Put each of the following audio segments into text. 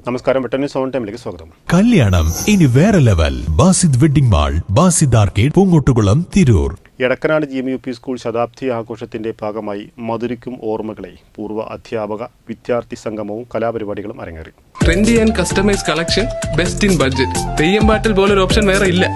നമസ്കാരം, വെട്ടന്യൂസ് ഓൺ ടൈമിലേക്ക് സ്വാഗതം. കല്യാണം ഇനി വേറെ level. Basid wedding mall, Basid arcade, Poongottukulam, Tirur. Edakkanad GMUP school ശതാബ്ദി ആഘോഷത്തിന്റെ ഭാഗമായി മധുരിക്കും ഓർമ്മകളെ പൂർവ്വ അധ്യാപക വിദ്യാർത്ഥി സംഗമവും കലാപരിപാടികളും അരങ്ങേറി. Trendy and customise collection, best in budget. തെയ്യമ്പാട്ടിൽ പോലൊരു ഓപ്ഷൻ വേറെ ഇല്ല.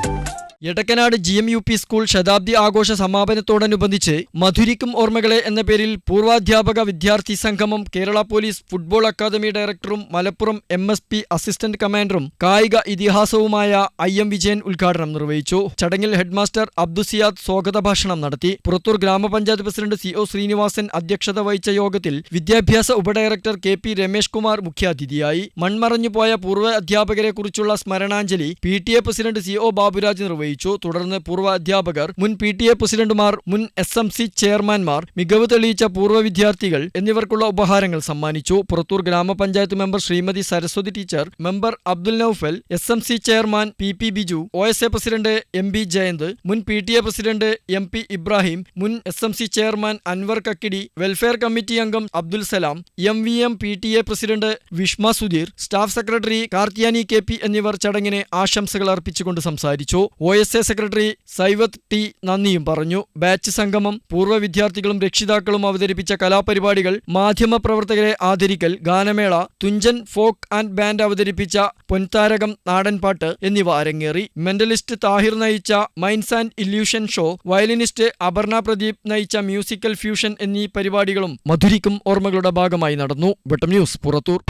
എടക്കനാട് GMUP സ്കൂൾ ശതാബ്ദി ആഘോഷ സമാപനത്തോടനുബന്ധിച്ച് മധുരിക്കും ഓർമ്മകളെ എന്ന പേരിൽ പൂർവാധ്യാപക വിദ്യാർത്ഥി സംഗമം കേരള പോലീസ് ഫുട്ബോൾ അക്കാദമി ഡയറക്ടറും മലപ്പുറം MSP അസിസ്റ്റന്റ് കമാൻഡറും കായിക ഇതിഹാസവുമായ IM വിജയൻ ഉദ്ഘാടനം നിർവഹിച്ചു. ചടങ്ങിൽ ഹെഡ്മാസ്റ്റർ അബ്ദുസിയാദ് സ്വാഗത ഭാഷണം നടത്തി. പുറത്തൂർ ഗ്രാമപഞ്ചായത്ത് പ്രസിഡന്റ് CO ശ്രീനിവാസൻ അധ്യക്ഷത വഹിച്ച യോഗത്തിൽ വിദ്യാഭ്യാസ ഉപഡയറക്ടർ KP രമേഷ് കുമാർ മുഖ്യാതിഥിയായി. മൺമറഞ്ഞുപോയ പൂർവ്വ അധ്യാപകരെക്കുറിച്ചുള്ള സ്മരണാഞ്ജലി PTA പ്രസിഡന്റ് CO ബാബുരാജ് നിർവഹിച്ചു. തുടർന്ന് പൂർവ്വ അധ്യാപകർ, മുൻ PTA പ്രസിഡന്റുമാർ, മുൻ SMC ചെയർമാൻമാർ, മികവ് തെളിയിച്ച പൂർവ്വ വിദ്യാർത്ഥികൾ എന്നിവർക്കുള്ള ഉപഹാരങ്ങൾ സമ്മാനിച്ചു. പുറത്തൂർ ഗ്രാമപഞ്ചായത്ത് member Srimathi Saraswathi teacher, member Abdul Noufal, SMC chairman PP Biju, OSA president MB Jayanth, മുൻ PTA പ്രസിഡന്റ് MP ഇബ്രാഹിം, മുൻ SMC chairman Anwar Kakkidi, welfare committee അംഗം Abdul Salam, MVM PTA president Vishma Sudheer, staff secretary Karthiyani KP എന്നിവർ ചടങ്ങിന് ആശംസകൾ അർപ്പിച്ചുകൊണ്ട് സംസാരിച്ചു. OSA സെക്രട്ടറി സൈവത് T നന്ദിയും പറഞ്ഞു. ബാച്ച് സംഗമം, പൂർവ്വ വിദ്യാർത്ഥികളും രക്ഷിതാക്കളും അവതരിപ്പിച്ച കലാപരിപാടികൾ, മാധ്യമപ്രവർത്തകരെ ആദരിക്കൽ, ഗാനമേള, തുഞ്ചൻ ഫോക്ക് ആൻഡ് ബാൻഡ് അവതരിപ്പിച്ച പൊൻതാരകം നാടൻപാട്ട് എന്നിവ അരങ്ങേറി. മെന്റലിസ്റ്റ് താഹിർ നയിച്ച minds and illusion show, violinist Aparna Pradeep നയിച്ച മ്യൂസിക്കൽ ഫ്യൂഷൻ എന്നീ പരിപാടികളും മധുരിക്കും ഓർമ്മകളുടെ ഭാഗമായി നടന്നു. വെട്ടം ന്യൂസ്, പുറത്തൂർ.